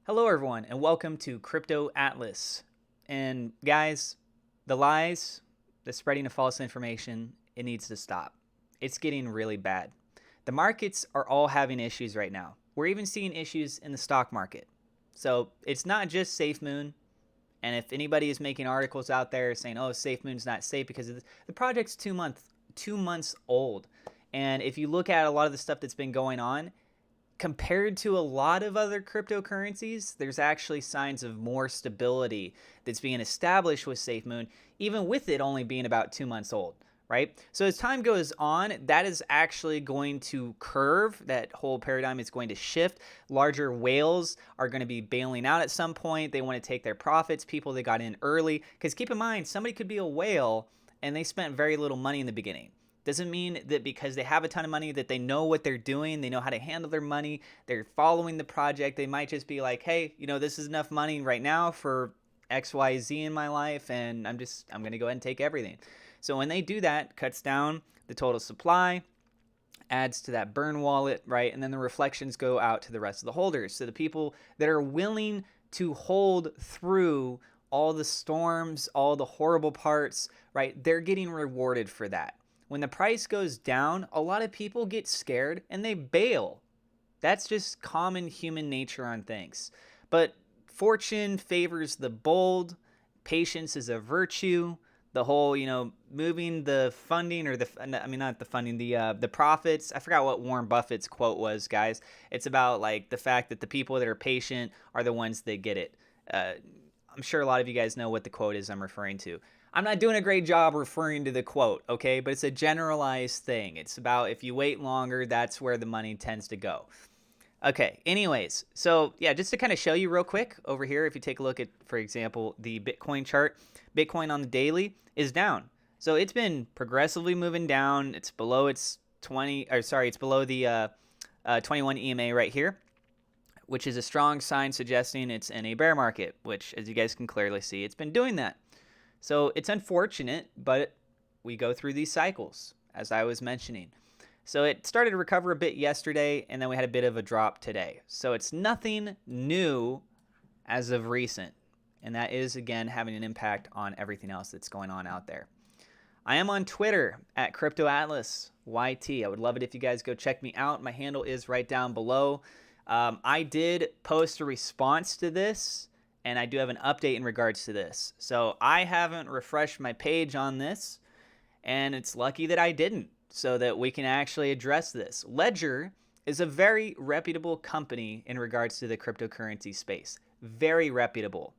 Hello, everyone, and welcome to Crypto Atlas. And guys, the lies, the spreading of false information, it needs to stop. It's getting really bad. The markets are all having issues right now. We're even seeing issues in the stock market. So it's not just SafeMoon. And if anybody is making articles out there saying, "Oh, SafeMoon's not safe because of this," the project's 2 months old. And if you look at a lot of the stuff that's been going on, compared to a lot of other cryptocurrencies, there's actually signs of more stability that's being established with SafeMoon, even with it only being about 2 months old, right? So as time goes on, that is actually going to curve. That whole paradigm is going to shift. Larger whales are going to be bailing out at some point. They want to take their profits, people that got in early. Because keep in mind, somebody could be a whale and they spent very little money in the beginning. Doesn't mean that because they have a ton of money that they know what they're doing, they know how to handle their money, they're following the project. They might just be like, hey, this is enough money right now for XYZ in my life, and I'm going to go ahead and take everything. So when they do that, cuts down the total supply, adds to that burn wallet, right? And then the reflections go out to the rest of the holders. So the people that are willing to hold through all the storms, all the horrible parts, right? They're getting rewarded for that. When the price goes down, a lot of people get scared and they bail. That's just common human nature on things. But fortune favors the bold. Patience is a virtue. The whole, moving the funding or not the funding, the profits. I forgot what Warren Buffett's quote was, guys. It's about like the fact that the people that are patient are the ones that get it. I'm sure a lot of you guys know what the quote is I'm referring to. I'm not doing a great job referring to the quote, okay? But it's a generalized thing. It's about if you wait longer, that's where the money tends to go. Okay, anyways, so yeah, just to kind of show you real quick over here, if you take a look at, for example, the Bitcoin chart, Bitcoin on the daily is down. So it's been progressively moving down. It's below its it's below the 21 EMA right here, which is a strong sign suggesting it's in a bear market, which, as you guys can clearly see, it's been doing that. So it's unfortunate, but we go through these cycles, as I was mentioning. So it started to recover a bit yesterday, and then we had a bit of a drop today. So it's nothing new as of recent. And that is, again, having an impact on everything else that's going on out there. I am on Twitter at CryptoAtlasYT. I would love it if you guys go check me out. My handle is right down below. I did post a response to this, and I do have an update in regards to this. So I haven't refreshed my page on this, and it's lucky that I didn't, so that we can actually address this. Ledger is a very reputable company in regards to the cryptocurrency space. Very reputable.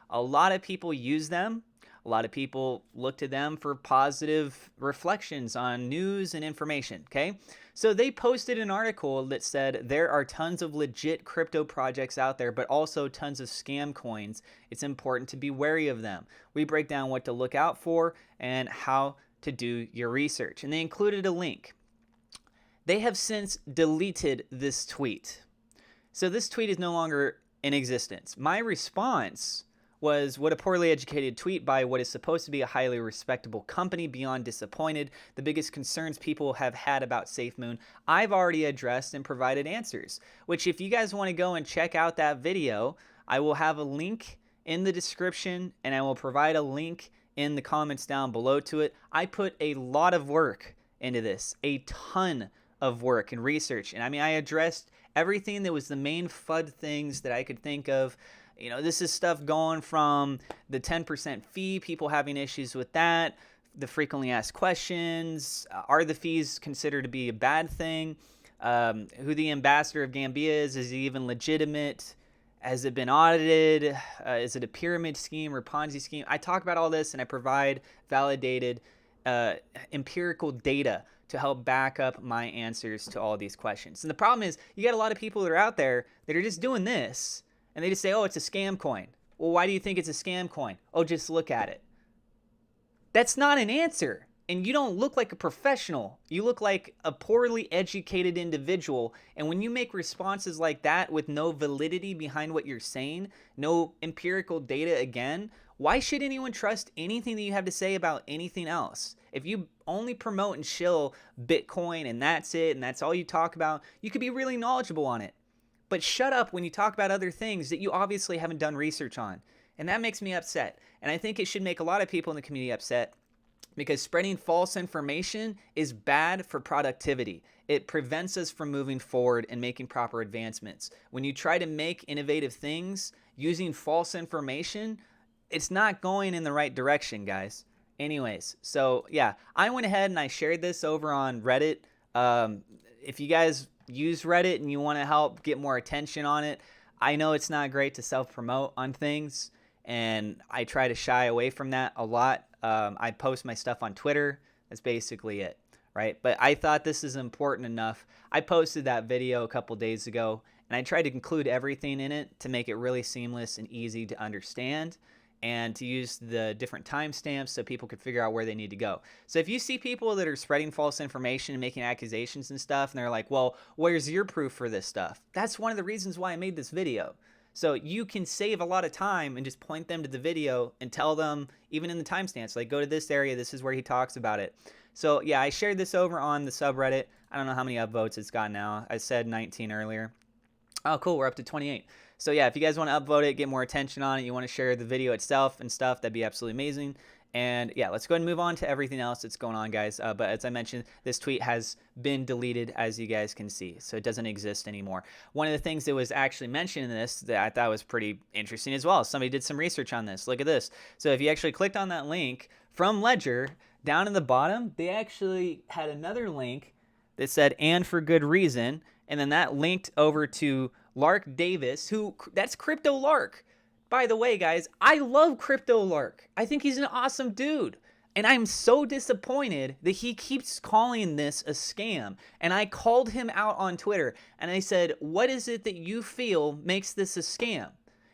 A lot of people use them. A lot of people look to them for positive reflections on news and information, okay? So they posted an article that said there are tons of legit crypto projects out there, but also tons of scam coins. It's important to be wary of them. We break down what to look out for and how to do your research. And they included a link. They have since deleted this tweet. So this tweet is no longer in existence. My response was, what a poorly educated tweet by what is supposed to be a highly respectable company. Beyond disappointed. The biggest concerns people have had about SafeMoon, I've already addressed and provided answers, which if you guys want to go and check out that video, I will have a link in the description, and I will provide a link in the comments down below to it. I put a lot of work into this, a ton of work and research. And I addressed everything that was the main FUD things that I could think of. This is stuff going from the 10% fee, people having issues with that, the frequently asked questions, are the fees considered to be a bad thing, who the ambassador of Gambia is he even legitimate, has it been audited, is it a pyramid scheme or Ponzi scheme? I talk about all this, and I provide validated empirical data to help back up my answers to all these questions. And the problem is, you got a lot of people that are out there that are just doing this, and they just say, oh, it's a scam coin. Well, why do you think it's a scam coin? Oh, just look at it. That's not an answer. And you don't look like a professional. You look like a poorly educated individual. And when you make responses like that with no validity behind what you're saying, no empirical data again, why should anyone trust anything that you have to say about anything else? If you only promote and shill Bitcoin and that's it, and that's all you talk about, you could be really knowledgeable on it. but shut up when you talk about other things that you obviously haven't done research on. And that makes me upset. And I think it should make a lot of people in the community upset, because spreading false information is bad for productivity. It prevents us from moving forward and making proper advancements. When you try to make innovative things using false information, it's not going in the right direction, guys. Anyways, so yeah, I went ahead and I shared this over on Reddit. If you guys use Reddit and you want to help get more attention on it, I know it's not great to self-promote on things, and I try to shy away from that a lot. I post my stuff on Twitter. That's basically it, right? But I thought this is important enough. I posted that video a couple days ago, and I tried to include everything in it to make it really seamless and easy to understand, and to use the different timestamps so people could figure out where they need to go. So if you see people that are spreading false information and making accusations and stuff, and they're like, well, where's your proof for this stuff? That's one of the reasons why I made this video. So you can save a lot of time and just point them to the video and tell them, even in the timestamps, like, go to this area, this is where he talks about it. So yeah, I shared this over on the subreddit. I don't know how many upvotes it's got now. I said 19 earlier. Oh, cool, we're up to 28. So yeah, if you guys want to upvote it, get more attention on it, you want to share the video itself and stuff, that'd be absolutely amazing. And yeah, let's go ahead and move on to everything else that's going on, guys. But as I mentioned, this tweet has been deleted, as you guys can see, so it doesn't exist anymore. One of the things that was actually mentioned in this that I thought was pretty interesting as well, somebody did some research on this. Look at this. So if you actually clicked on that link from Ledger, down in the bottom, they actually had another link that said, and for good reason, and then that linked over to Lark Davis, that's Crypto Lark. By the way, guys, I love Crypto Lark. I think he's an awesome dude. And I'm so disappointed that he keeps calling this a scam. And I called him out on Twitter and I said, what is it that you feel makes this a scam?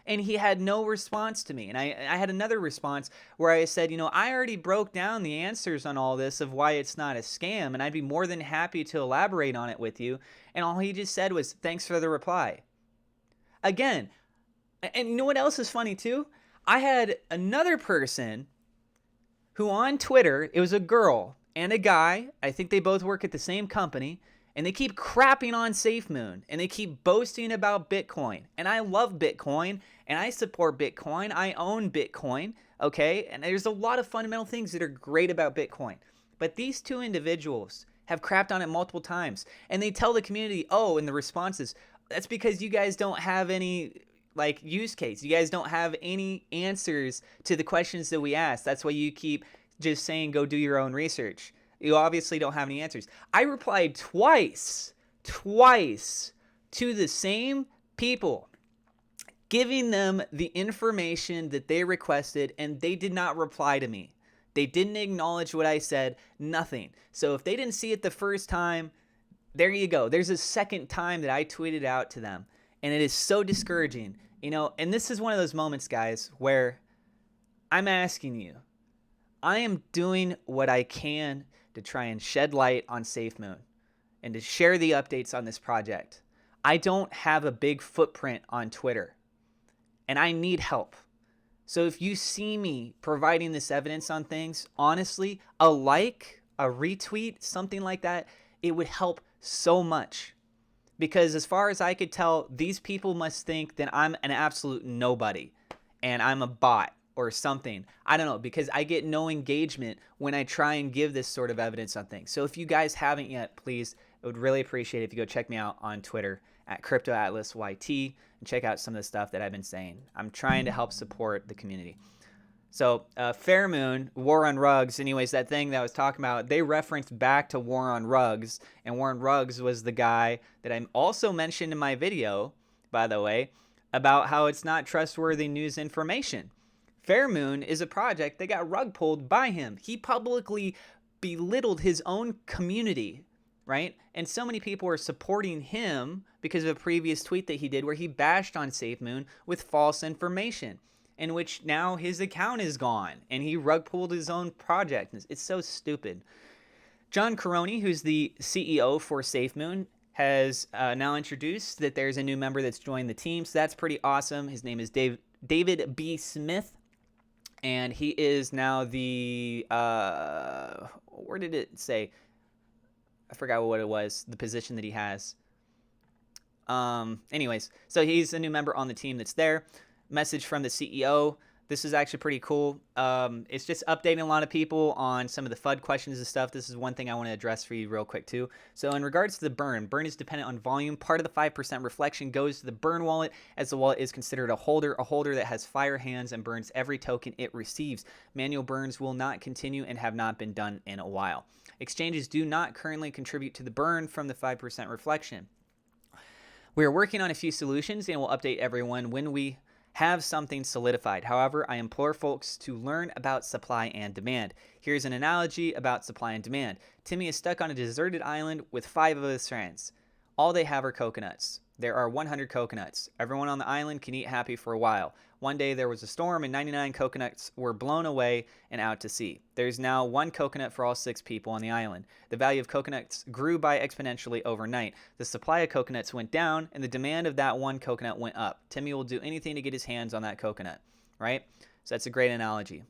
And he had no response to me. And I had another response where I said, I already broke down the answers on all this of why it's not a scam, and I'd be more than happy to elaborate on it with you. And all he just said was, thanks for the reply. Again, and you know what else is funny too? I had another person who on Twitter, it was a girl and a guy, I think they both work at the same company, and they keep crapping on SafeMoon, and they keep boasting about Bitcoin. And I love Bitcoin, and I support Bitcoin. I own Bitcoin, okay? And there's a lot of fundamental things that are great about Bitcoin. But these two individuals have crapped on it multiple times, and they tell the community, oh, in the responses, that's because you guys don't have any use case. You guys don't have any answers to the questions that we ask. That's why you keep just saying go do your own research. You obviously don't have any answers. I replied twice to the same people, giving them the information that they requested, and they did not reply to me. They didn't acknowledge what I said, nothing. So if they didn't see it the first time, there you go. There's a second time that I tweeted out to them, and it is so discouraging. And this is one of those moments, guys, where I'm asking you, I am doing what I can to try and shed light on SafeMoon and to share the updates on this project. I don't have a big footprint on Twitter, and I need help. So if you see me providing this evidence on things, honestly, a like, a retweet, something like that, it would help so much. Because as far as I could tell, these people must think that I'm an absolute nobody and I'm a bot or something. I don't know, because I get no engagement when I try and give this sort of evidence on things. So if you guys haven't yet, please, I would really appreciate it if you go check me out on Twitter at CryptoAtlasYT and check out some of the stuff that I've been saying. I'm trying to help support the community. So SafeMoon, War on Rugs, anyways, that thing that I was talking about, they referenced back to War on Rugs, and War on Rugs was the guy that I also mentioned in my video, by the way, about how it's not trustworthy news information. SafeMoon is a project that got rug pulled by him. He publicly belittled his own community, right? And so many people are supporting him because of a previous tweet that he did where he bashed on SafeMoon with false information, in which now his account is gone and he rug pulled his own project. It's so stupid. John Caroni, who's the CEO for SafeMoon, has now introduced that there's a new member that's joined the team. So that's pretty awesome. His name is David B. Smith. And he is now the, where did it say? I forgot what it was, the position that he has. Anyways, so he's a new member on the team that's there. Message from the CEO. This is actually pretty cool. It's just updating a lot of people on some of the FUD questions and stuff. This is one thing I want to address for you real quick too. So in regards to the burn is dependent on volume. Part of the 5% reflection goes to the burn wallet, as the wallet is considered a holder that has fire hands and burns every token it receives. Manual burns will not continue and have not been done in a while. Exchanges do not currently contribute to the burn from the 5% reflection. We are working on a few solutions and will update everyone when we have something solidified. However, I implore folks to learn about supply and demand. Here's an analogy about supply and demand. Timmy is stuck on a deserted island with 5 of his friends. All they have are coconuts. There are 100 coconuts. Everyone on the island can eat happy for a while. One day there was a storm and 99 coconuts were blown away and out to sea. There's now 1 coconut for all 6 people on the island. The value of coconuts grew by exponentially overnight. The supply of coconuts went down and the demand of that 1 coconut went up. Timmy will do anything to get his hands on that coconut, right? So that's a great analogy.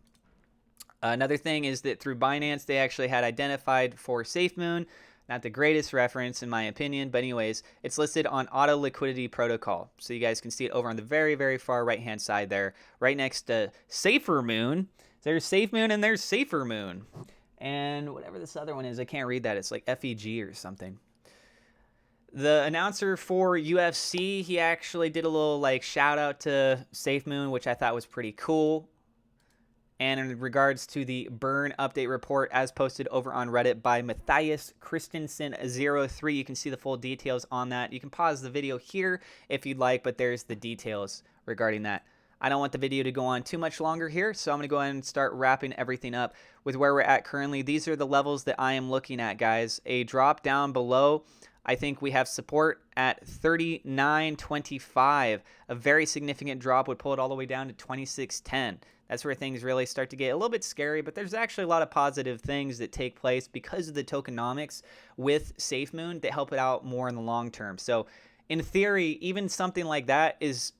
Another thing is that through Binance, they actually had identified for SafeMoon. Not the greatest reference in my opinion, but anyways, it's listed on Auto Liquidity Protocol. So you guys can see it over on the very, very far right-hand side there, right next to SafeMoon. There's SafeMoon and there's SafeMoon. And whatever this other one is, I can't read that. It's like FEG or something. The announcer for UFC, he actually did a little like shout out to SafeMoon, which I thought was pretty cool. And in regards to the burn update report as posted over on Reddit by Matthias Christensen03, you can see the full details on that. You can pause the video here if you'd like, but there's the details regarding that. I don't want the video to go on too much longer here, so I'm going to go ahead and start wrapping everything up with where we're at currently. These are the levels that I am looking at, guys. A drop down below, I think we have support at 39.25. A very significant drop would pull it all the way down to 26.10. That's where things really start to get a little bit scary, but there's actually a lot of positive things that take place because of the tokenomics with SafeMoon that help it out more in the long term. So in theory, even something like that is,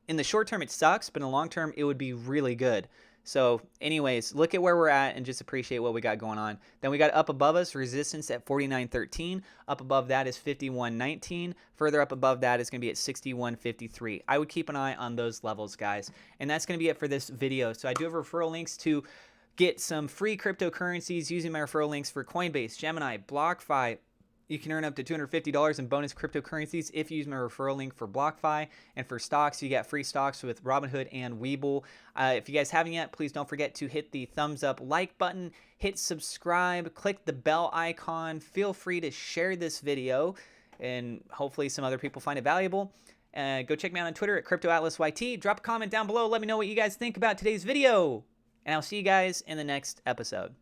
in the short term, it sucks, but in the long term, it would be really good. So anyways, look at where we're at and just appreciate what we got going on. Then we got up above us, resistance at 49.13. Up above that is 51.19. Further up above that is going to be at 61.53. I would keep an eye on those levels, guys. And that's going to be it for this video. So I do have referral links to get some free cryptocurrencies using my referral links for Coinbase, Gemini, BlockFi. You can earn up to $250 in bonus cryptocurrencies if you use my referral link for BlockFi. And for stocks, you get free stocks with Robinhood and Webull. If you guys haven't yet, please don't forget to hit the thumbs up like button, hit subscribe, click the bell icon. Feel free to share this video, and hopefully some other people find it valuable. Go check me out on Twitter at CryptoAtlasYT. Drop a comment down below. Let me know what you guys think about today's video. And I'll see you guys in the next episode.